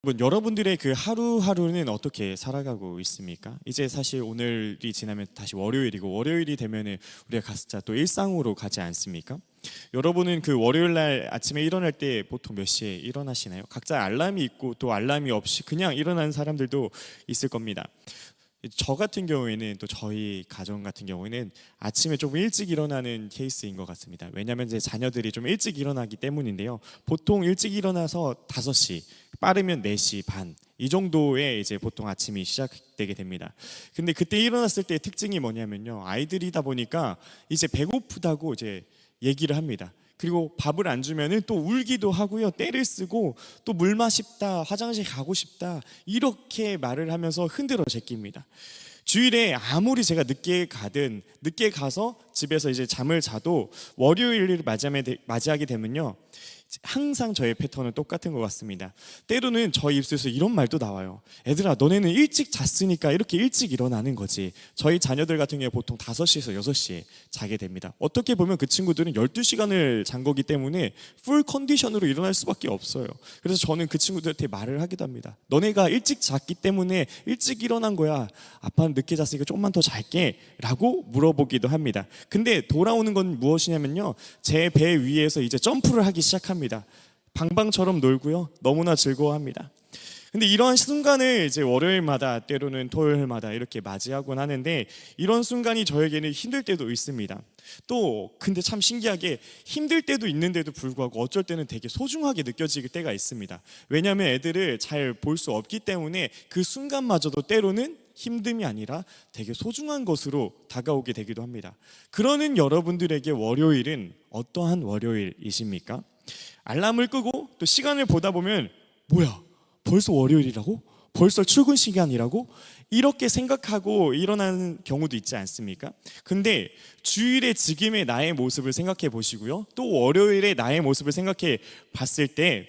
여러분들의 그 하루하루는 어떻게 살아가고 있습니까? 이제 사실 오늘이 지나면 다시 월요일이고, 월요일이 되면은 우리가 각자 또 일상으로 가지 않습니까? 여러분은 그 월요일 날 아침에 일어날 때 보통 몇 시에 일어나시나요? 각자 알람이 있고 또 알람이 없이 그냥 일어나는 사람들도 있을 겁니다. 저 같은 경우에는, 또 저희 가정 같은 경우에는 아침에 좀 일찍 일어나는 케이스인 것 같습니다. 왜냐하면 이제 자녀들이 좀 일찍 일어나기 때문인데요. 보통 일찍 일어나서 5시, 빠르면 4시 반, 이 정도에 이제 보통 아침이 시작되게 됩니다. 근데 그때 일어났을 때의 특징이 뭐냐면요, 아이들이다 보니까 이제 배고프다고 이제 얘기를 합니다. 그리고 밥을 안 주면은 또 울기도 하고요, 떼를 쓰고 또 물 마십다, 화장실 가고 싶다, 이렇게 말을 하면서 흔들어 제낍니다. 주일에 아무리 제가 늦게 가서 집에서 이제 잠을 자도 월요일을 맞이하게 되면요, 항상 저의 패턴은 똑같은 것 같습니다. 때로는 저희 입술에서 이런 말도 나와요. 애들아, 너네는 일찍 잤으니까 이렇게 일찍 일어나는 거지. 저희 자녀들 같은 경우에 보통 5시에서 6시에 자게 됩니다. 어떻게 보면 그 친구들은 12시간을 잔 거기 때문에 풀 컨디션으로 일어날 수밖에 없어요. 그래서 저는 그 친구들한테 말을 하기도 합니다. 너네가 일찍 잤기 때문에 일찍 일어난 거야. 아빠는 늦게 잤으니까 조금만 더 잘게 라고 물어보기도 합니다. 근데 돌아오는 건 무엇이냐면요, 제 배 위에서 이제 점프를 하기 시작합니다. 방방처럼 놀고요, 너무나 즐거워합니다. 근데 이러한 순간을 이제 월요일마다, 때로는 토요일마다 이렇게 맞이하곤 하는데, 이런 순간이 저에게는 힘들 때도 있습니다. 또 근데 참 신기하게 힘들 때도 있는데도 불구하고 어쩔 때는 되게 소중하게 느껴질 때가 있습니다. 왜냐하면 애들을 잘 볼 수 없기 때문에 그 순간마저도 때로는 힘듦이 아니라 되게 소중한 것으로 다가오게 되기도 합니다. 그러는 여러분들에게 월요일은 어떠한 월요일이십니까? 알람을 끄고 또 시간을 보다 보면, 뭐야, 벌써 월요일이라고? 벌써 출근 시간이라고? 이렇게 생각하고 일어나는 경우도 있지 않습니까? 근데 주일의 지금의 나의 모습을 생각해 보시고요, 또 월요일의 나의 모습을 생각해 봤을 때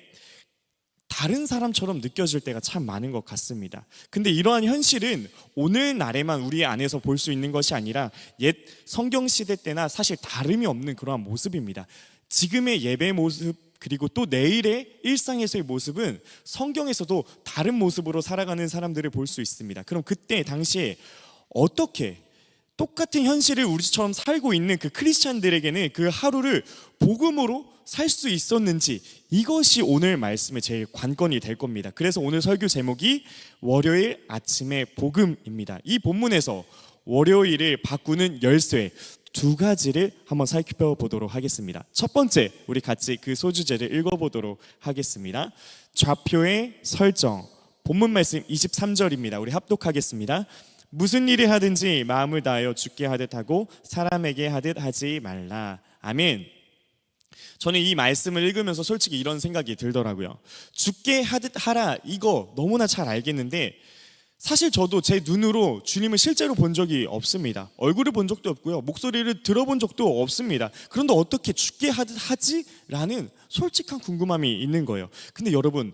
다른 사람처럼 느껴질 때가 참 많은 것 같습니다. 근데 이러한 현실은 오늘날에만 우리 안에서 볼 수 있는 것이 아니라 옛 성경시대 때나 사실 다름이 없는 그러한 모습입니다. 지금의 예배 모습, 그리고 또 내일의 일상에서의 모습은 성경에서도 다른 모습으로 살아가는 사람들을 볼 수 있습니다. 그럼 그때 당시에 어떻게 똑같은 현실을 우리처럼 살고 있는 그 크리스찬들에게는 그 하루를 복음으로 살 수 있었는지, 이것이 오늘 말씀의 제일 관건이 될 겁니다. 그래서 오늘 설교 제목이 월요일 아침의 복음입니다. 이 본문에서 월요일을 바꾸는 열쇠 2가지를 한번 살펴보도록 하겠습니다. 첫 번째, 우리 같이 그 소주제를 읽어보도록 하겠습니다. 좌표의 설정, 본문 말씀 23절입니다. 우리 합독하겠습니다. 무슨 일을 하든지 마음을 다하여 주께 하듯 하고 사람에게 하듯 하지 말라. 아멘. 저는 이 말씀을 읽으면서 솔직히 이런 생각이 들더라고요. 주께 하듯 하라, 이거 너무나 잘 알겠는데 사실 저도 제 눈으로 주님을 실제로 본 적이 없습니다. 얼굴을 본 적도 없고요, 목소리를 들어본 적도 없습니다. 그런데 어떻게 주께 하듯 하지? 라는 솔직한 궁금함이 있는 거예요. 근데 여러분,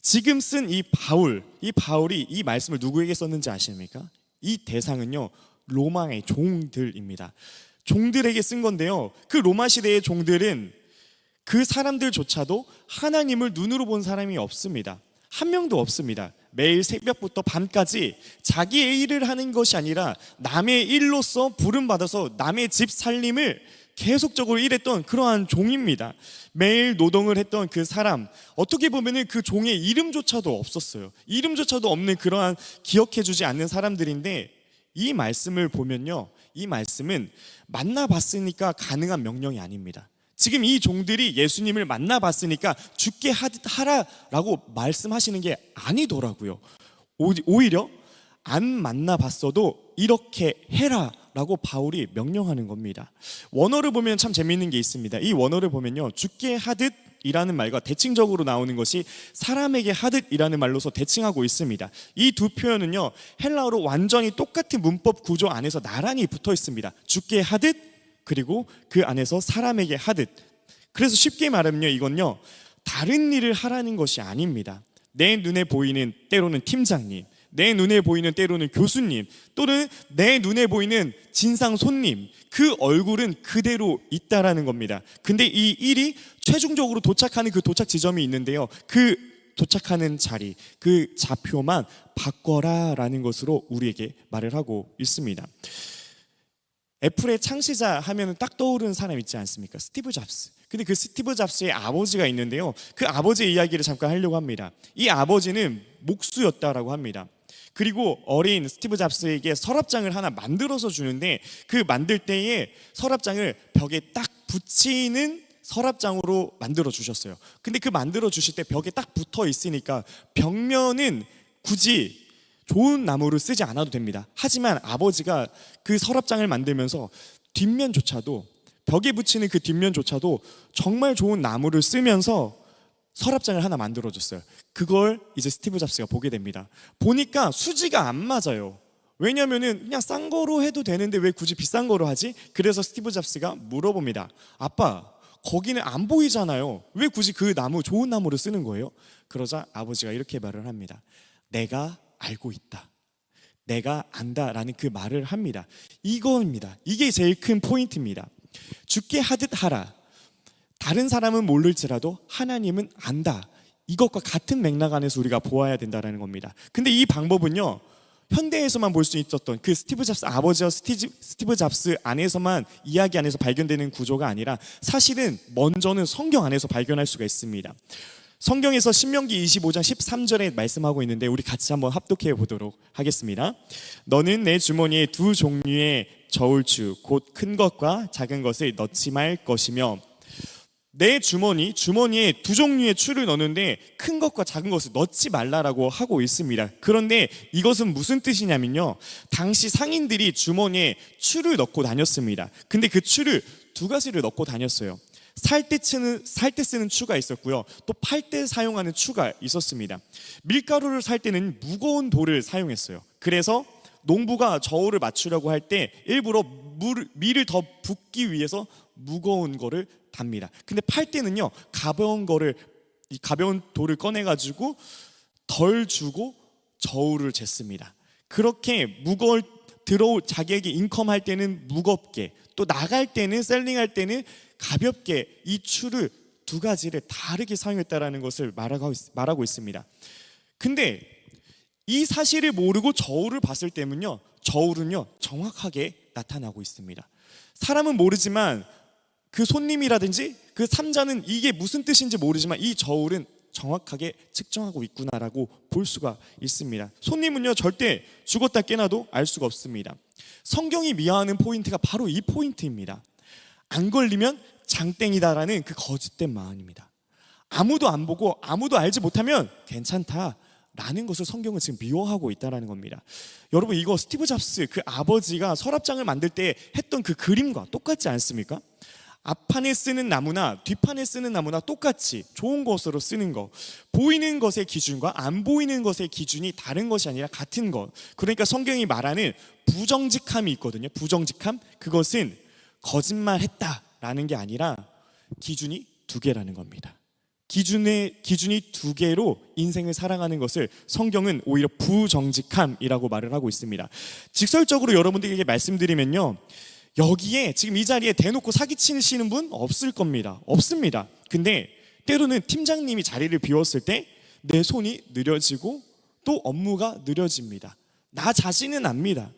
지금 쓴 이 바울이 이 말씀을 누구에게 썼는지 아십니까? 이 대상은요, 로마의 종들입니다. 종들에게 쓴 건데요, 그 로마 시대의 종들은 그 사람들조차도 하나님을 눈으로 본 사람이 없습니다. 한 명도 없습니다. 매일 새벽부터 밤까지 자기의 일을 하는 것이 아니라 남의 일로서 부름받아서 남의 집 살림을 계속적으로 일했던 그러한 종입니다. 매일 노동을 했던 그 사람, 어떻게 보면 그 종의 이름조차도 없었어요. 이름조차도 없는 그러한 기억해주지 않는 사람들인데, 이 말씀을 보면요, 이 말씀은 만나봤으니까 가능한 명령이 아닙니다. 지금 이 종들이 예수님을 만나봤으니까 주께 하라라고 말씀하시는 게 아니더라고요. 오히려 안 만나봤어도 이렇게 해라라고 바울이 명령하는 겁니다. 원어를 보면 참 재미있는 게 있습니다. 이 원어를 보면요, 주께 하듯 이라는 말과 대칭적으로 나오는 것이 사람에게 하듯이라는 말로서 대칭하고 있습니다. 이 두 표현은요, 헬라어로 완전히 똑같은 문법 구조 안에서 나란히 붙어 있습니다. 주께 하듯, 그리고 그 안에서 사람에게 하듯. 그래서 쉽게 말하면요, 이건요, 다른 일을 하라는 것이 아닙니다. 내 눈에 보이는, 때로는 팀장님, 내 눈에 보이는 때로는 교수님, 또는 내 눈에 보이는 진상 손님, 그 얼굴은 그대로 있다라는 겁니다. 근데 이 일이 최종적으로 도착하는 그 도착 지점이 있는데요, 그 도착하는 자리, 그 좌표만 바꿔라라는 것으로 우리에게 말을 하고 있습니다. 애플의 창시자 하면은 딱 떠오르는 사람 있지 않습니까? 스티브 잡스. 근데 그 스티브 잡스의 아버지가 있는데요, 그 아버지의 이야기를 잠깐 하려고 합니다. 이 아버지는 목수였다라고 합니다. 그리고 어린 스티브 잡스에게 서랍장을 하나 만들어서 주는데, 그 만들 때에 서랍장을 벽에 딱 붙이는 서랍장으로 만들어 주셨어요. 근데 그 만들어 주실 때 벽에 딱 붙어 있으니까 벽면은 굳이 좋은 나무를 쓰지 않아도 됩니다. 하지만 아버지가 그 서랍장을 만들면서 뒷면조차도, 벽에 붙이는 그 뒷면조차도 정말 좋은 나무를 쓰면서 서랍장을 하나 만들어줬어요. 그걸 이제 스티브 잡스가 보게 됩니다. 보니까 수지가 안 맞아요. 왜냐면은 그냥 싼 거로 해도 되는데 왜 굳이 비싼 거로 하지? 그래서 스티브 잡스가 물어봅니다. 아빠, 거기는 안 보이잖아요. 왜 굳이 그 나무, 좋은 나무를 쓰는 거예요? 그러자 아버지가 이렇게 말을 합니다. 내가 알고 있다, 내가 안다라는 그 말을 합니다. 이거입니다. 이게 제일 큰 포인트입니다. 주께 하듯 하라. 다른 사람은 모를지라도 하나님은 안다. 이것과 같은 맥락 안에서 우리가 보아야 된다는 겁니다. 근데 이 방법은요, 현대에서만 볼 수 있었던 그 스티브 잡스 아버지와 스티브 잡스 안에서만, 이야기 안에서 발견되는 구조가 아니라 사실은 먼저는 성경 안에서 발견할 수가 있습니다. 성경에서 신명기 25장 13절에 말씀하고 있는데 우리 같이 한번 합독해 보도록 하겠습니다. 너는 내 주머니에 두 종류의 저울추 곧 큰 것과 작은 것을 넣지 말 것이며, 내 주머니에 두 종류의 추를 넣는데 큰 것과 작은 것을 넣지 말라라고 하고 있습니다. 그런데 이것은 무슨 뜻이냐면요, 당시 상인들이 주머니에 추를 넣고 다녔습니다. 근데 그 추를 두 가지를 넣고 다녔어요. 살 때 쓰는 추가 있었고요, 또 팔 때 사용하는 추가 있었습니다. 밀가루를 살 때는 무거운 돌을 사용했어요. 그래서 농부가 저울을 맞추려고 할 때 일부러 밀을 더 붓기 위해서 무거운 거를 답니다. 근데 팔 때는요, 가벼운 돌을 꺼내가지고 덜 주고 저울을 쟀습니다. 그렇게 자기에게 인컴할 때는 무겁게, 또 나갈 때는, 셀링할 때는 가볍게 이 추를 두 가지를 다르게 사용했다라는 것을 말하고 있습니다. 근데 이 사실을 모르고 저울을 봤을 때는요, 저울은요 정확하게 나타나고 있습니다. 사람은 모르지만 그 손님이라든지 그 삼자는 이게 무슨 뜻인지 모르지만 이 저울은 정확하게 측정하고 있구나라고 볼 수가 있습니다. 손님은요 절대 죽었다 깨나도 알 수가 없습니다. 성경이 미화하는 포인트가 바로 이 포인트입니다. 안 걸리면 장땡이다라는 그 거짓된 마음입니다. 아무도 안 보고 아무도 알지 못하면 괜찮다라는 것을 성경은 지금 미워하고 있다는 겁니다. 여러분, 이거 스티브 잡스 그 아버지가 서랍장을 만들 때 했던 그 그림과 똑같지 않습니까? 앞판에 쓰는 나무나 뒷판에 쓰는 나무나 똑같이 좋은 것으로 쓰는 것, 보이는 것의 기준과 안 보이는 것의 기준이 다른 것이 아니라 같은 것. 그러니까 성경이 말하는 부정직함이 있거든요. 부정직함, 그것은 거짓말했다라는 게 아니라 기준이 두 개라는 겁니다. 기준이 두 개로 인생을 살아가는 것을 성경은 오히려 부정직함이라고 말을 하고 있습니다. 직설적으로 여러분들에게 말씀드리면요, 여기에 지금 이 자리에 대놓고 사기치시는 분 없을 겁니다. 없습니다. 근데 때로는 팀장님이 자리를 비웠을 때 내 손이 느려지고 또 업무가 느려집니다. 나 자신은 압니다.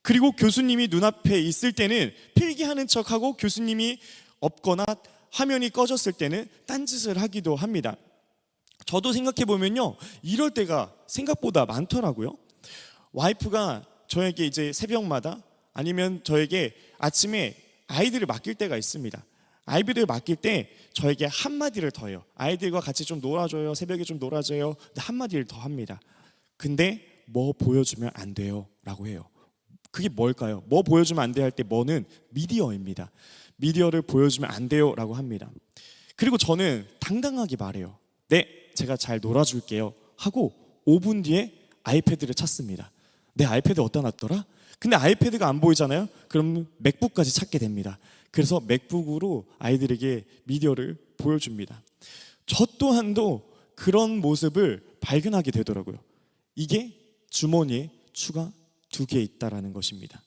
그리고 교수님이 눈앞에 있을 때는 필기하는 척하고, 교수님이 없거나 화면이 꺼졌을 때는 딴짓을 하기도 합니다. 저도 생각해 보면요, 이럴 때가 생각보다 많더라고요. 와이프가 저에게 이제 새벽마다 아니면 저에게 아침에 아이들을 맡길 때가 있습니다. 아이들을 맡길 때 저에게 한마디를 더 해요. 아이들과 같이 좀 놀아줘요, 새벽에 좀 놀아줘요. 한마디를 더 합니다. 근데 뭐 보여주면 안 돼요 라고 해요. 그게 뭘까요? 뭐 보여주면 안 돼요 할 때 뭐는 미디어입니다. 미디어를 보여주면 안 돼요 라고 합니다. 그리고 저는 당당하게 말해요. 네, 제가 잘 놀아줄게요 하고 5분 뒤에 아이패드를 찾습니다. 내 아이패드 어디다 놨더라? 근데 아이패드가 안 보이잖아요. 그럼 맥북까지 찾게 됩니다. 그래서 맥북으로 아이들에게 미디어를 보여줍니다. 저 또한도 그런 모습을 발견하게 되더라고요. 이게 주머니에 추가 두 개 있다라는 것입니다.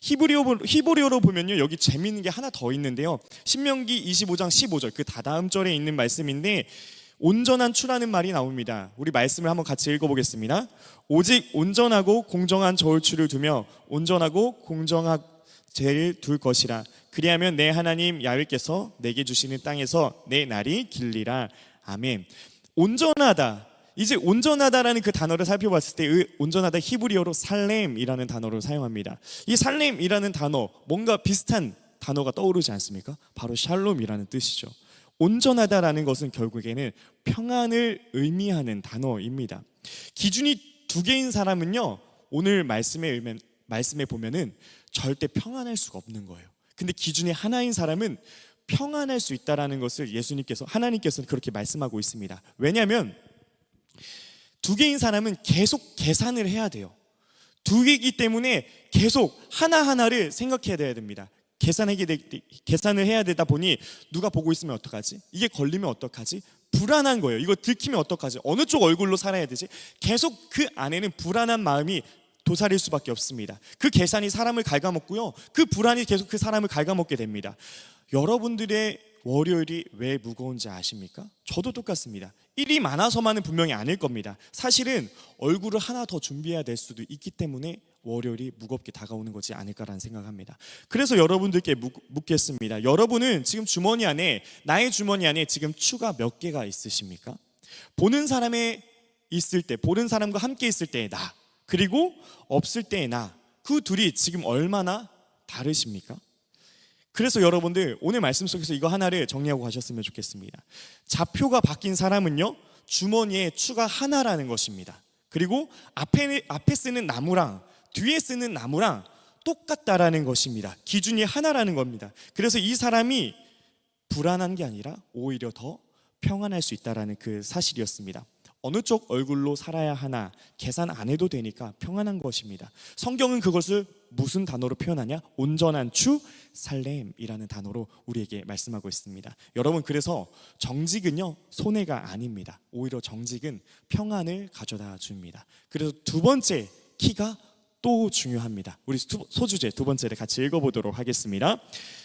히브리어로 보면요, 여기 재미있는 게 하나 더 있는데요, 신명기 25장 15절 그 다다음 절에 있는 말씀인데, 온전한 추라는 말이 나옵니다. 우리 말씀을 한번 같이 읽어보겠습니다. 오직 온전하고 공정한 저울추를 두며 온전하고 공정한 죄를 둘 것이라. 그리하면 내 하나님 야훼께서 내게 주시는 땅에서 내 날이 길리라. 아멘. 온전하다. 이제 온전하다라는 그 단어를 살펴봤을 때 온전하다 히브리어로 살렘이라는 단어를 사용합니다. 이 살렘이라는 단어, 뭔가 비슷한 단어가 떠오르지 않습니까? 바로 샬롬이라는 뜻이죠. 온전하다라는 것은 결국에는 평안을 의미하는 단어입니다. 기준이 두 개인 사람은요, 오늘 말씀에 보면은 절대 평안할 수가 없는 거예요. 근데 기준이 하나인 사람은 평안할 수 있다라는 것을 하나님께서는 그렇게 말씀하고 있습니다. 왜냐하면 두 개인 사람은 계속 계산을 해야 돼요. 두 개이기 때문에 계속 하나하나를 생각해야 됩니다. 계산을 해야 되다 보니 누가 보고 있으면 어떡하지? 이게 걸리면 어떡하지? 불안한 거예요. 이거 들키면 어떡하지? 어느 쪽 얼굴로 살아야 되지? 계속 그 안에는 불안한 마음이 도사릴 수밖에 없습니다. 그 계산이 사람을 갉아먹고요, 그 불안이 계속 그 사람을 갉아먹게 됩니다. 여러분들의 월요일이 왜 무거운지 아십니까? 저도 똑같습니다. 일이 많아서만은 분명히 아닐 겁니다. 사실은 얼굴을 하나 더 준비해야 될 수도 있기 때문에 월요일이 무겁게 다가오는 거지 않을까라는 생각합니다. 그래서 여러분들께 묻겠습니다. 여러분은 지금 나의 주머니 안에 지금 추가 몇 개가 있으십니까? 보는 사람과 함께 있을 때의 나, 그리고 없을 때의 나, 그 둘이 지금 얼마나 다르십니까? 그래서 여러분들 오늘 말씀 속에서 이거 하나를 정리하고 가셨으면 좋겠습니다. 좌표가 바뀐 사람은요, 주머니에 추가 하나라는 것입니다. 그리고 앞에 쓰는 나무랑 뒤에 쓰는 나무랑 똑같다라는 것입니다. 기준이 하나라는 겁니다. 그래서 이 사람이 불안한 게 아니라 오히려 더 평안할 수 있다라는 그 사실이었습니다. 어느 쪽 얼굴로 살아야 하나 계산 안 해도 되니까 평안한 것입니다. 성경은 그것을 무슨 단어로 표현하냐? 온전한 추 살렘이라는 단어로 우리에게 말씀하고 있습니다. 여러분, 그래서 정직은요, 손해가 아닙니다. 오히려 정직은 평안을 가져다 줍니다. 그래서 두 번째 키가 또 중요합니다. 우리 소주제 두 번째를 같이 읽어보도록 하겠습니다.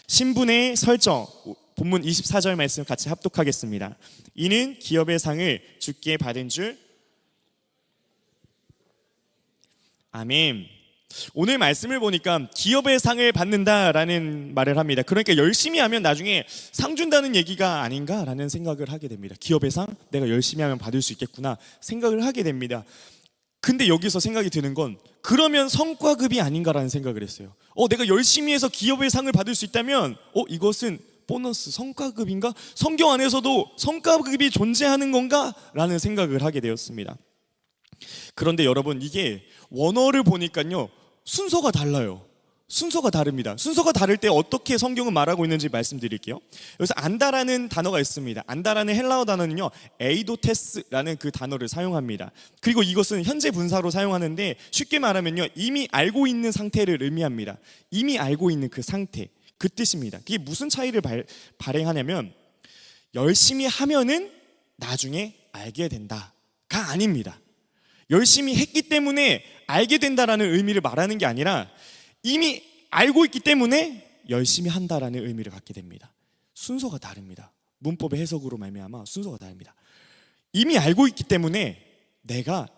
신분의 설정, 본문 24절 말씀 같이 합독하겠습니다. 이는 기업의 상을 주께 받은 줄. 아멘. 오늘 말씀을 보니까 기업의 상을 받는다라는 말을 합니다. 그러니까 열심히 하면 나중에 상 준다는 얘기가 아닌가라는 생각을 하게 됩니다. 기업의 상, 내가 열심히 하면 받을 수 있겠구나 생각을 하게 됩니다. 근데 여기서 생각이 드는 건, 그러면 성과급이 아닌가라는 생각을 했어요. 내가 열심히 해서 기업의 상을 받을 수 있다면 이것은 보너스, 성과급인가? 성경 안에서도 성과급이 존재하는 건가? 라는 생각을 하게 되었습니다. 그런데 여러분, 이게 원어를 보니까요, 순서가 달라요. 순서가 다릅니다. 순서가 다를 때 어떻게 성경은 말하고 있는지 말씀드릴게요. 여기서 안다라는 단어가 있습니다. 안다라는 헬라어 단어는요, 에이도테스라는 그 단어를 사용합니다. 그리고 이것은 현재 분사로 사용하는데, 쉽게 말하면요, 이미 알고 있는 상태를 의미합니다. 이미 알고 있는 그 상태, 그 뜻입니다. 그게 무슨 차이를 발행하냐면, 열심히 하면은 나중에 알게 된다가 아닙니다. 열심히 했기 때문에 알게 된다라는 의미를 말하는 게 아니라, 이미 알고 있기 때문에 열심히 한다라는 의미를 갖게 됩니다. 순서가 다릅니다. 문법의 해석으로 말미암아 순서가 다릅니다. 이미 알고 있기 때문에 내가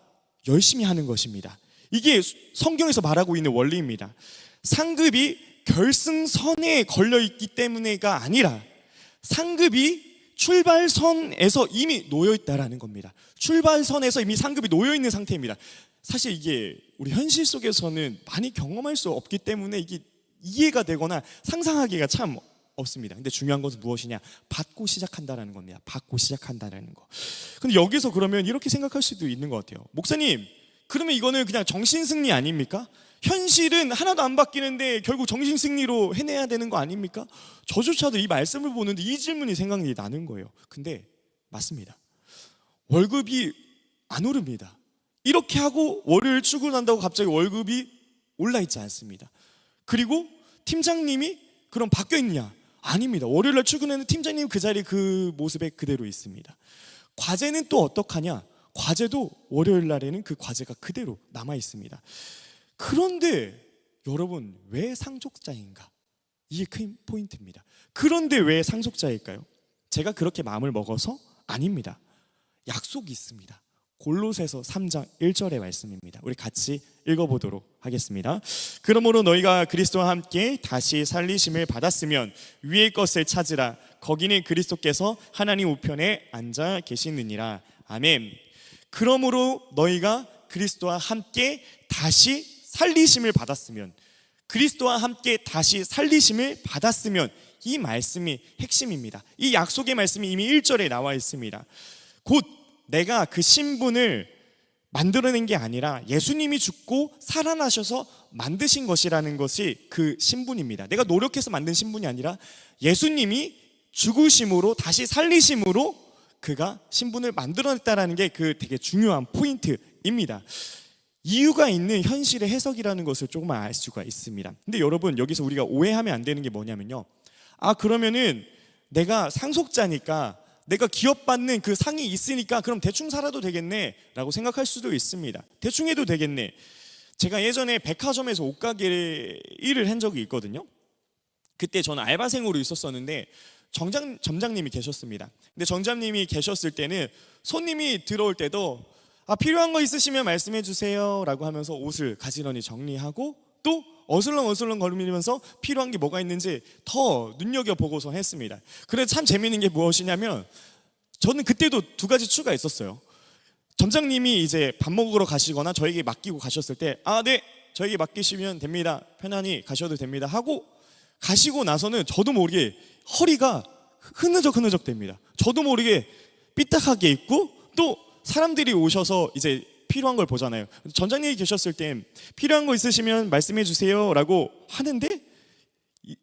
열심히 하는 것입니다. 이게 성경에서 말하고 있는 원리입니다. 상급이 결승선에 걸려있기 때문에가 아니라, 상급이 출발선에서 이미 놓여있다라는 겁니다. 출발선에서 이미 상급이 놓여있는 상태입니다. 사실 이게 우리 현실 속에서는 많이 경험할 수 없기 때문에 이게 이해가 되거나 상상하기가 참 없습니다. 근데 중요한 것은 무엇이냐? 받고 시작한다라는 겁니다. 받고 시작한다라는 거. 근데 여기서 그러면 이렇게 생각할 수도 있는 것 같아요. 목사님, 그러면 이거는 그냥 정신승리 아닙니까? 현실은 하나도 안 바뀌는데 결국 정신승리로 해내야 되는 거 아닙니까? 저조차도 이 말씀을 보는데 이 질문이 생각이 나는 거예요. 근데 맞습니다. 월급이 안 오릅니다. 이렇게 하고 월요일 출근한다고 갑자기 월급이 올라있지 않습니다. 그리고 팀장님이 그럼 바뀌어 있느냐? 아닙니다. 월요일날 출근하는 팀장님 그 자리 그 모습에 그대로 있습니다. 과제는 또 어떡하냐? 과제도 월요일날에는 그 과제가 그대로 남아 있습니다. 그런데 여러분, 왜 상속자인가? 이게 큰 포인트입니다. 그런데 왜 상속자일까요? 제가 그렇게 마음을 먹어서? 아닙니다. 약속이 있습니다. 골로새서 3장 1절의 말씀입니다. 우리 같이 읽어보도록 하겠습니다. 그러므로 너희가 그리스도와 함께 다시 살리심을 받았으면 위의 것을 찾으라. 거기는 그리스도께서 하나님 우편에 앉아 계시느니라. 아멘. 그러므로 너희가 그리스도와 함께 다시 살리심을 받았으면, 그리스도와 함께 다시 살리심을 받았으면, 이 말씀이 핵심입니다. 이 약속의 말씀이 이미 1절에 나와 있습니다. 곧 내가 그 신분을 만들어낸 게 아니라 예수님이 죽고 살아나셔서 만드신 것이라는 것이 그 신분입니다. 내가 노력해서 만든 신분이 아니라 예수님이 죽으심으로 다시 살리심으로 그가 신분을 만들어냈다는 게 그 되게 중요한 포인트입니다. 이유가 있는 현실의 해석이라는 것을 조금만 알 수가 있습니다. 근데 여러분, 여기서 우리가 오해하면 안 되는 게 뭐냐면요, 그러면은 내가 상속자니까, 내가 기업받는 그 상이 있으니까 그럼 대충 살아도 되겠네 라고 생각할 수도 있습니다. 대충 해도 되겠네. 제가 예전에 백화점에서 옷가게 일을 한 적이 있거든요. 그때 저는 알바생으로 있었었는데 점장님이 계셨습니다. 근데 점장님이 계셨을 때는 손님이 들어올 때도 필요한 거 있으시면 말씀해 주세요 라고 하면서 옷을 가지런히 정리하고, 또 어슬렁어슬렁 거리면서 필요한 게 뭐가 있는지 더 눈여겨보고서 했습니다. 그래서 참 재미있는 게 무엇이냐면, 저는 그때도 두 가지 추가 있었어요. 점장님이 이제 밥 먹으러 가시거나 저에게 맡기고 가셨을 때 네, 저에게 맡기시면 됩니다, 편안히 가셔도 됩니다 하고 가시고 나서는 저도 모르게 허리가 흐느적 됩니다. 저도 모르게 삐딱하게 있고, 또 사람들이 오셔서 이제 필요한 걸 보잖아요. 점장님이 계셨을 땐 필요한 거 있으시면 말씀해 주세요 라고 하는데,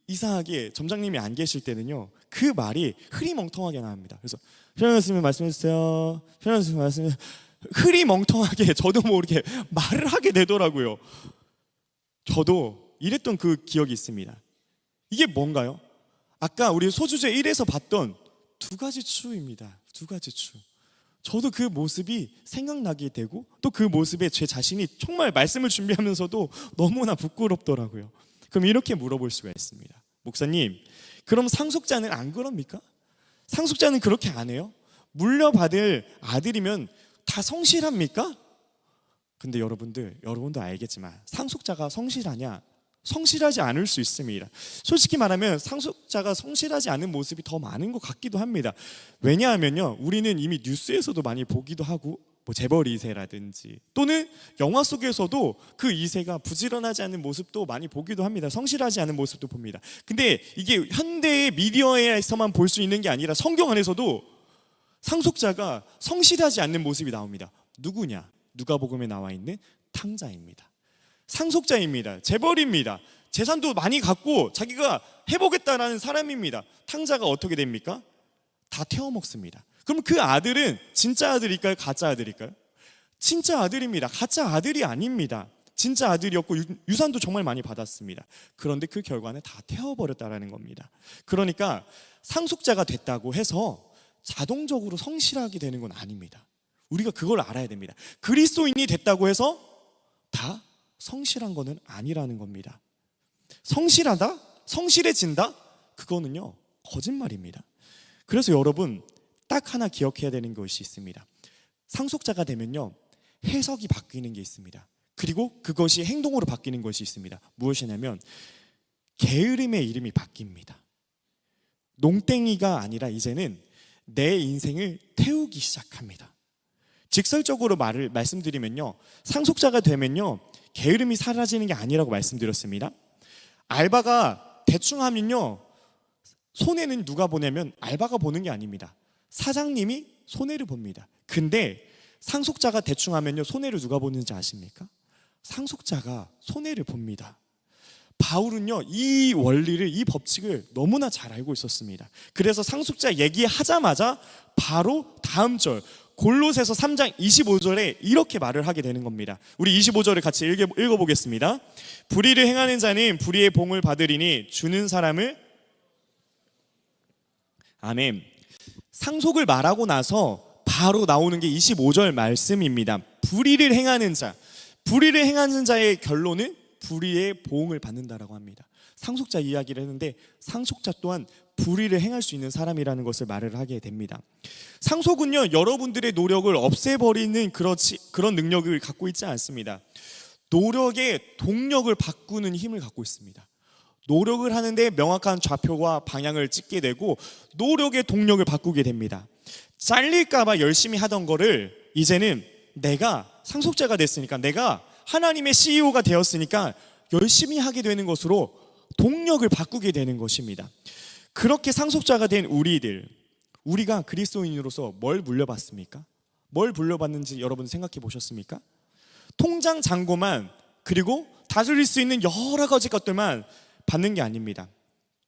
이상하게 점장님이 안 계실 때는요, 그 말이 흐리멍텅하게 나옵니다. 그래서 필요한 거 있으면 말씀해 주세요, 필요한 거 있으면 말씀해 주세요. 흐리멍텅하게 저도 모르게 말을 하게 되더라고요. 저도 이랬던 그 기억이 있습니다. 이게 뭔가요? 아까 우리 소주제 1에서 봤던 두 가지 추입니다. 두 가지 추. 저도 그 모습이 생각나게 되고, 또 그 모습에 제 자신이 정말 말씀을 준비하면서도 너무나 부끄럽더라고요. 그럼 이렇게 물어볼 수가 있습니다. 목사님, 그럼 상속자는 안 그럽니까? 상속자는 그렇게 안 해요? 물려받을 아들이면 다 성실합니까? 근데 여러분도 알겠지만 상속자가 성실하냐? 성실하지 않을 수 있습니다. 솔직히 말하면 상속자가 성실하지 않은 모습이 더 많은 것 같기도 합니다. 왜냐하면요, 우리는 이미 뉴스에서도 많이 보기도 하고, 재벌 2세라든지 또는 영화 속에서도 그 2세가 부지런하지 않은 모습도 많이 보기도 합니다. 성실하지 않은 모습도 봅니다. 근데 이게 현대의 미디어에서만 볼 수 있는 게 아니라 성경 안에서도 상속자가 성실하지 않는 모습이 나옵니다. 누구냐? 누가복음에 나와 있는 탕자입니다. 상속자입니다. 재벌입니다. 재산도 많이 갖고 자기가 해보겠다라는 사람입니다. 탕자가 어떻게 됩니까? 다 태워먹습니다. 그럼 그 아들은 진짜 아들일까요? 가짜 아들일까요? 진짜 아들입니다. 가짜 아들이 아닙니다. 진짜 아들이었고 유산도 정말 많이 받았습니다. 그런데 그 결과는 다 태워버렸다라는 겁니다. 그러니까 상속자가 됐다고 해서 자동적으로 성실하게 되는 건 아닙니다. 우리가 그걸 알아야 됩니다. 그리스도인이 됐다고 해서 다 성실한 거는 아니라는 겁니다. 성실하다? 성실해진다? 그거는요, 거짓말입니다. 그래서 여러분, 딱 하나 기억해야 되는 것이 있습니다. 상속자가 되면요, 해석이 바뀌는 게 있습니다. 그리고 그것이 행동으로 바뀌는 것이 있습니다. 무엇이냐면 게으름의 이름이 바뀝니다. 농땡이가 아니라 이제는 내 인생을 태우기 시작합니다. 직설적으로 말씀드리면요, 상속자가 되면요, 게으름이 사라지는 게 아니라고 말씀드렸습니다. 알바가 대충 하면요, 손해는 누가 보냐면 알바가 보는 게 아닙니다. 사장님이 손해를 봅니다. 근데 상속자가 대충 하면요, 손해를 누가 보는지 아십니까? 상속자가 손해를 봅니다. 바울은요, 이 원리를, 이 법칙을 너무나 잘 알고 있었습니다. 그래서 상속자 얘기하자마자 바로 다음 절 골로새서 3장 25절에 이렇게 말을 하게 되는 겁니다. 우리 25절을 같이 읽어보겠습니다. 불의를 행하는 자는 불의의 봉을 받으리니 주는 사람을, 아멘. 상속을 말하고 나서 바로 나오는 게 25절 말씀입니다. 불의를 행하는 자, 불의를 행하는 자의 결론은 불의의 보응을 받는다라고 합니다. 상속자 이야기를 했는데 상속자 또한 불의를 행할 수 있는 사람이라는 것을 말을 하게 됩니다. 상속은요, 여러분들의 노력을 없애버리는 그런 능력을 갖고 있지 않습니다. 노력의 동력을 바꾸는 힘을 갖고 있습니다. 노력을 하는데 명확한 좌표와 방향을 찍게 되고 노력의 동력을 바꾸게 됩니다. 잘릴까봐 열심히 하던 거를 이제는 내가 상속자가 됐으니까, 내가 하나님의 CEO가 되었으니까 열심히 하게 되는 것으로 동력을 바꾸게 되는 것입니다. 그렇게 상속자가 된 우리가 그리스도인으로서 뭘 물려받습니까? 뭘 물려받는지 여러분 생각해 보셨습니까? 통장 잔고만, 그리고 다스릴 수 있는 여러 가지 것들만 받는 게 아닙니다.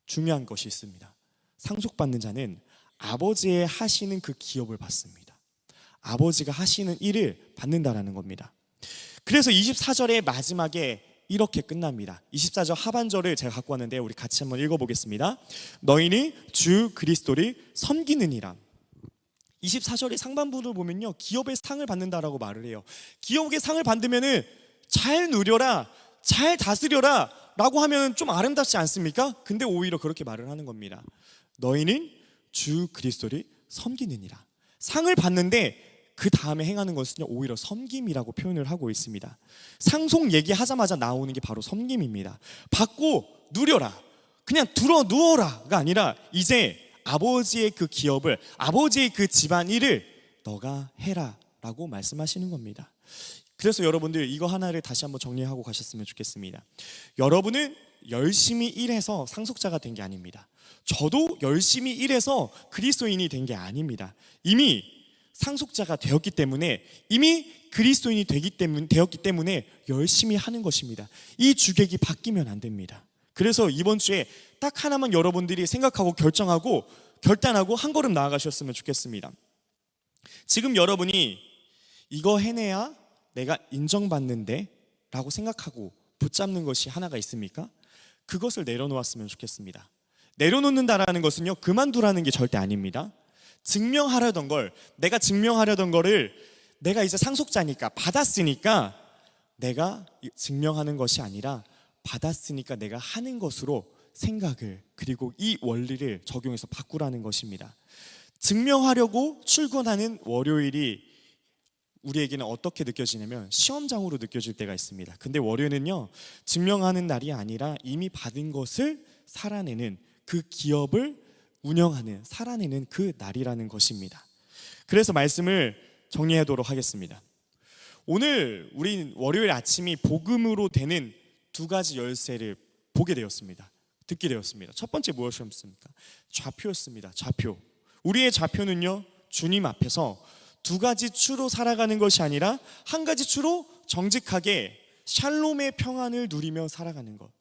중요한 것이 있습니다. 상속받는 자는 아버지의 하시는 그 기업을 받습니다. 아버지가 하시는 일을 받는다라는 겁니다. 그래서 24절의 마지막에 이렇게 끝납니다. 24절 하반절을 제가 갖고 왔는데 우리 같이 한번 읽어보겠습니다. 너희는 주 그리스도를 섬기느니라. 24절의 상반부를 보면요, 기업의 상을 받는다라고 말을 해요. 기업의 상을 받으면은 잘 누려라, 잘 다스려라 라고 하면 좀 아름답지 않습니까? 근데 오히려 그렇게 말을 하는 겁니다. 너희는 주 그리스도를 섬기느니라. 상을 받는데 그 다음에 행하는 것은요, 오히려 섬김이라고 표현을 하고 있습니다. 상속 얘기하자마자 나오는 게 바로 섬김입니다. 받고 누려라, 그냥 들어 누워라가 아니라 이제 아버지의 그 기업을, 아버지의 그 집안일을 너가 해라 라고 말씀하시는 겁니다. 그래서 여러분들 이거 하나를 다시 한번 정리하고 가셨으면 좋겠습니다. 여러분은 열심히 일해서 상속자가 된 게 아닙니다. 저도 열심히 일해서 그리스도인이 된 게 아닙니다. 이미 상속자가 되었기 때문에, 이미 그리스도인이 되었기 때문에 열심히 하는 것입니다. 이 주객이 바뀌면 안 됩니다. 그래서 이번 주에 딱 하나만 여러분들이 생각하고 결정하고 결단하고 한 걸음 나아가셨으면 좋겠습니다. 지금 여러분이 이거 해내야 내가 인정받는데 라고 생각하고 붙잡는 것이 하나가 있습니까? 그것을 내려놓았으면 좋겠습니다. 내려놓는다라는 것은요, 그만두라는 게 절대 아닙니다. 증명하려던 걸, 내가 증명하려던 거를 내가 이제 상속자니까, 받았으니까 내가 증명하는 것이 아니라 받았으니까 내가 하는 것으로 생각을, 그리고 이 원리를 적용해서 바꾸라는 것입니다. 증명하려고 출근하는 월요일이 우리에게는 어떻게 느껴지냐면 시험장으로 느껴질 때가 있습니다. 근데 월요일은요, 증명하는 날이 아니라 이미 받은 것을 살아내는, 그 기업을 운영하는, 살아내는 그 날이라는 것입니다. 그래서 말씀을 정리하도록 하겠습니다. 오늘 우린 월요일 아침이 복음으로 되는 두 가지 열쇠를 보게 되었습니다. 듣게 되었습니다. 첫 번째 무엇이었습니까? 좌표였습니다. 좌표. 우리의 좌표는요, 주님 앞에서 두 가지 추로 살아가는 것이 아니라 한 가지 추로 정직하게 샬롬의 평안을 누리며 살아가는 것.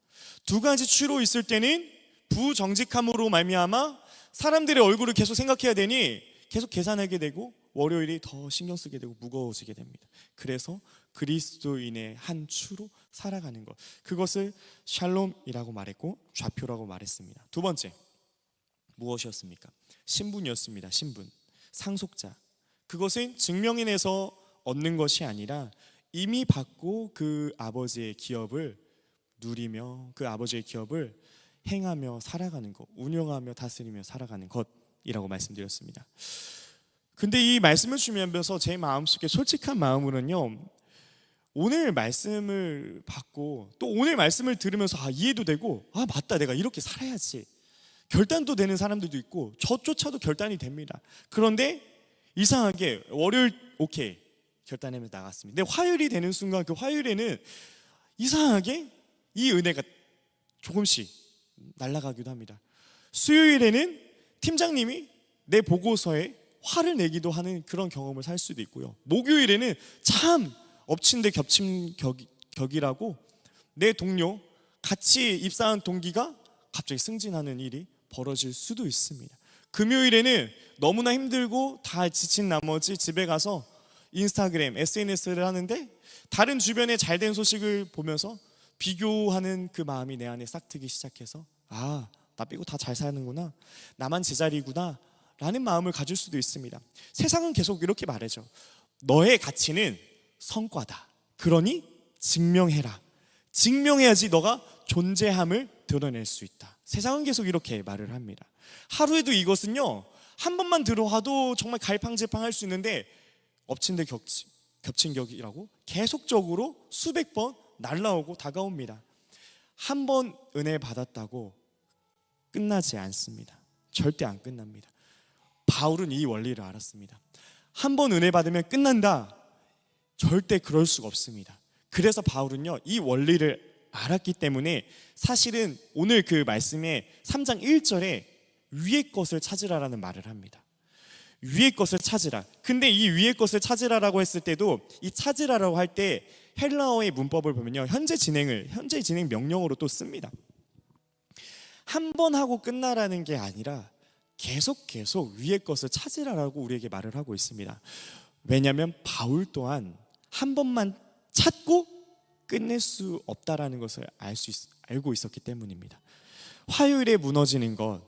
두 가지 추로 있을 때는 부정직함으로 말미암아 사람들의 얼굴을 계속 생각해야 되니 계속 계산하게 되고 월요일이 더 신경 쓰게 되고 무거워지게 됩니다. 그래서 그리스도인의 한 추로 살아가는 것, 그것을 샬롬이라고 말했고 좌표라고 말했습니다. 두 번째 무엇이었습니까? 신분이었습니다. 신분, 상속자. 그것은 증명인에서 얻는 것이 아니라 이미 받고 그 아버지의 기업을 누리며 그 아버지의 기업을 행하며 살아가는 것, 운영하며 다스리며 살아가는 것이라고 말씀드렸습니다. 근데 이 말씀을 주면서 제 마음속에 솔직한 마음으로는요, 오늘 말씀을 받고 또 오늘 말씀을 들으면서 이해도 되고 맞다, 내가 이렇게 살아야지, 결단도 되는 사람들도 있고 저조차도 결단이 됩니다. 그런데 이상하게 월요일 오케이 결단하면서 나갔습니다. 근데 화요일이 되는 순간 그 화요일에는 이상하게 이 은혜가 조금씩 날아가기도 합니다. 수요일에는 팀장님이 내 보고서에 화를 내기도 하는 그런 경험을 살 수도 있고요. 목요일에는 참 엎친 데 겹친 격이라고 내 동료, 같이 입사한 동기가 갑자기 승진하는 일이 벌어질 수도 있습니다. 금요일에는 너무나 힘들고 다 지친 나머지 집에 가서 인스타그램, SNS를 하는데 다른 주변에 잘된 소식을 보면서 비교하는 그 마음이 내 안에 싹트기 시작해서 나 빼고 다 잘 사는구나, 나만 제자리구나 라는 마음을 가질 수도 있습니다. 세상은 계속 이렇게 말해줘. 너의 가치는 성과다. 그러니 증명해라. 증명해야지 너가 존재함을 드러낼 수 있다. 세상은 계속 이렇게 말을 합니다. 하루에도 이것은요, 한 번만 들어와도 정말 갈팡질팡할 수 있는데 엎친 데 겹친 격이라고 계속적으로 수백 번 날라오고 다가옵니다. 한 번 은혜 받았다고 끝나지 않습니다. 절대 안 끝납니다. 바울은 이 원리를 알았습니다. 한 번 은혜 받으면 끝난다? 절대 그럴 수가 없습니다. 그래서 바울은요, 이 원리를 알았기 때문에 사실은 오늘 그 말씀에 3장 1절에 위의 것을 찾으라라는 말을 합니다. 위의 것을 찾으라. 근데 이 위의 것을 찾으라라고 했을 때도 이 찾으라라고 할 때 헬라어의 문법을 보면요, 현재 진행 명령어로 또 씁니다. 한 번 하고 끝나라는 게 아니라 계속 위의 것을 찾으라라고 우리에게 말을 하고 있습니다. 왜냐하면 바울 또한 한 번만 찾고 끝낼 수 없다라는 것을 알고 있었기 때문입니다. 화요일에 무너지는 것,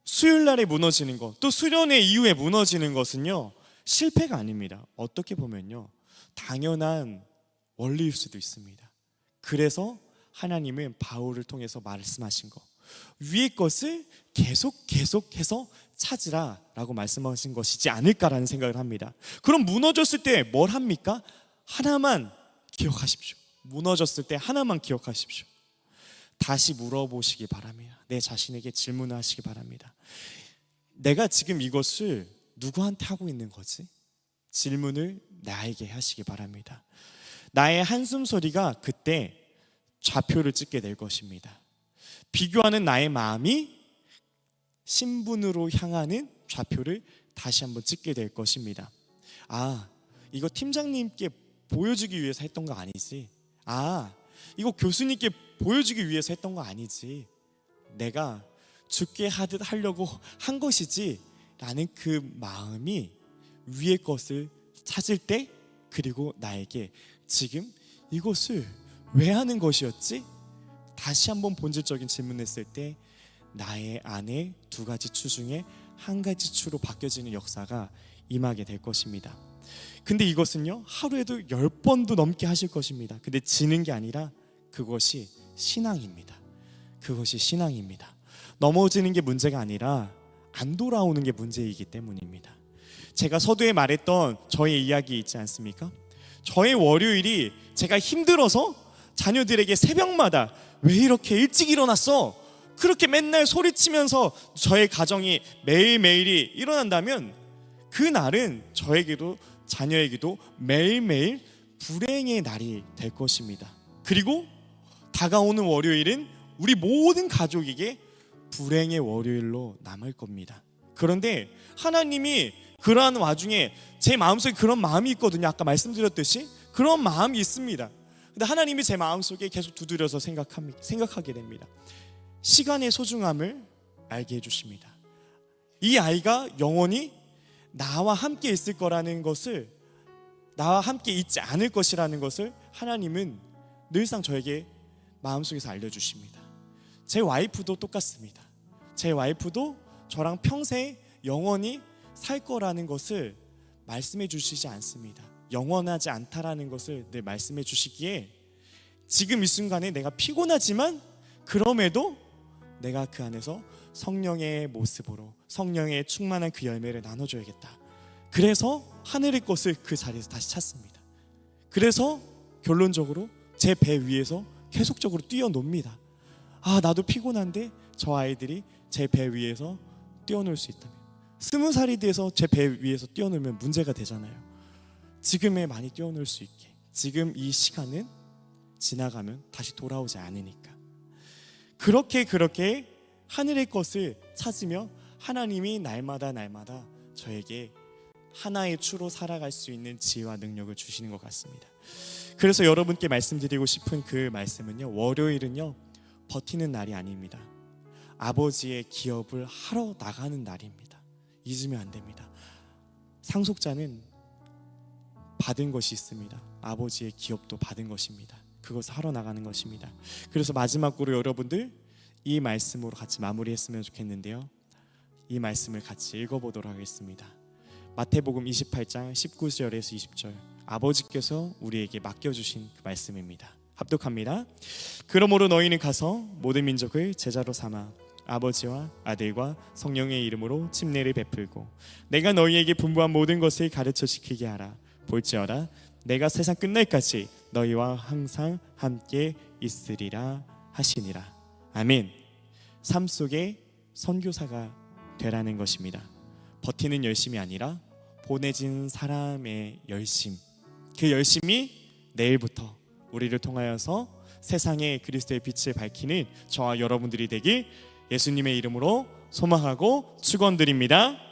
수요일 날에 무너지는 것, 또 수련회 이후에 무너지는 것은요, 실패가 아닙니다. 어떻게 보면요, 당연한 원리일 수도 있습니다. 그래서 하나님은 바울을 통해서 말씀하신 것, 위의 것을 계속해서 찾으라 라고 말씀하신 것이지 않을까라는 생각을 합니다. 그럼 무너졌을 때 뭘 합니까? 하나만 기억하십시오. 무너졌을 때 하나만 기억하십시오. 다시 물어보시기 바랍니다. 내 자신에게 질문을 하시기 바랍니다. 내가 지금 이것을 누구한테 하고 있는 거지? 질문을 나에게 하시기 바랍니다. 나의 한숨 소리가 그때 좌표를 찍게 될 것입니다. 비교하는 나의 마음이 신분으로 향하는 좌표를 다시 한번 찍게 될 것입니다. 아, 이거 팀장님께 보여주기 위해서 했던 거 아니지? 아, 이거 교수님께 보여주기 위해서 했던 거 아니지? 내가 죽게 하듯 하려고 한 것이지? 라는 그 마음이 위의 것을 찾을 때, 그리고 나에게 지금 이것을 왜 하는 것이었지? 다시 한번 본질적인 질문을 했을 때 나의 안에 두 가지 추 중에 한 가지 추로 바뀌어지는 역사가 임하게 될 것입니다. 근데 이것은요, 하루에도 10번도 넘게 하실 것입니다. 근데 지는 게 아니라 그것이 신앙입니다. 그것이 신앙입니다. 넘어지는 게 문제가 아니라 안 돌아오는 게 문제이기 때문입니다. 제가 서두에 말했던 저의 이야기 있지 않습니까? 저의 월요일이 제가 힘들어서 자녀들에게 새벽마다 왜 이렇게 일찍 일어났어? 그렇게 맨날 소리치면서 저의 가정이 매일매일이 일어난다면 그날은 저에게도 자녀에게도 매일매일 불행의 날이 될 것입니다. 그리고 다가오는 월요일은 우리 모든 가족에게 불행의 월요일로 남을 겁니다. 그런데 하나님이 그러한 와중에 제 마음속에 그런 마음이 있거든요. 아까 말씀드렸듯이 그런 마음이 있습니다. 근데 하나님이 제 마음속에 계속 두드려서 생각하게 됩니다. 시간의 소중함을 알게 해주십니다. 이 아이가 영원히 나와 함께 있을 거라는 것을, 나와 함께 있지 않을 것이라는 것을 하나님은 늘상 저에게 마음속에서 알려주십니다. 제 와이프도 똑같습니다. 제 와이프도 저랑 평생 영원히 살 거라는 것을 말씀해 주시지 않습니다. 영원하지 않다라는 것을 늘 말씀해 주시기에 지금 이 순간에 내가 피곤하지만 그럼에도 내가 그 안에서 성령의 모습으로 성령의 충만한 그 열매를 나눠줘야겠다. 그래서 하늘의 것을 그 자리에서 다시 찾습니다. 그래서 결론적으로 제 배 위에서 계속적으로 뛰어놉니다. 아, 나도 피곤한데 저 아이들이 제 배 위에서 뛰어놀 수 있다면, 20살이 돼서 제 배 위에서 뛰어놀면 문제가 되잖아요. 지금에 많이 뛰어놀 수 있게, 지금 이 시간은 지나가면 다시 돌아오지 않으니까. 그렇게 하늘의 것을 찾으며 하나님이 날마다 저에게 하나의 추로 살아갈 수 있는 지혜와 능력을 주시는 것 같습니다. 그래서 여러분께 말씀드리고 싶은 그 말씀은요, 월요일은요 버티는 날이 아닙니다. 아버지의 기업을 하러 나가는 날입니다. 잊으면 안 됩니다. 상속자는 받은 것이 있습니다. 아버지의 기업도 받은 것입니다. 그것을 하러 나가는 것입니다. 그래서 마지막으로 여러분들 이 말씀으로 같이 마무리했으면 좋겠는데요, 이 말씀을 같이 읽어보도록 하겠습니다. 마태복음 28장 19절에서 20절, 아버지께서 우리에게 맡겨주신 그 말씀입니다. 합독합니다. 그러므로 너희는 가서 모든 민족을 제자로 삼아 아버지와 아들과 성령의 이름으로 침례를 베풀고 내가 너희에게 분부한 모든 것을 가르쳐 지키게 하라. 볼지어다 내가 세상 끝날까지 너희와 항상 함께 있으리라 하시니라. 아멘. 삶 속에 선교사가 되라는 것입니다. 버티는 열심이 아니라 보내진 사람의 열심, 그 열심이 내일부터 우리를 통하여서 세상에 그리스도의 빛을 밝히는 저와 여러분들이 되길 예수님의 이름으로 소망하고 축원드립니다.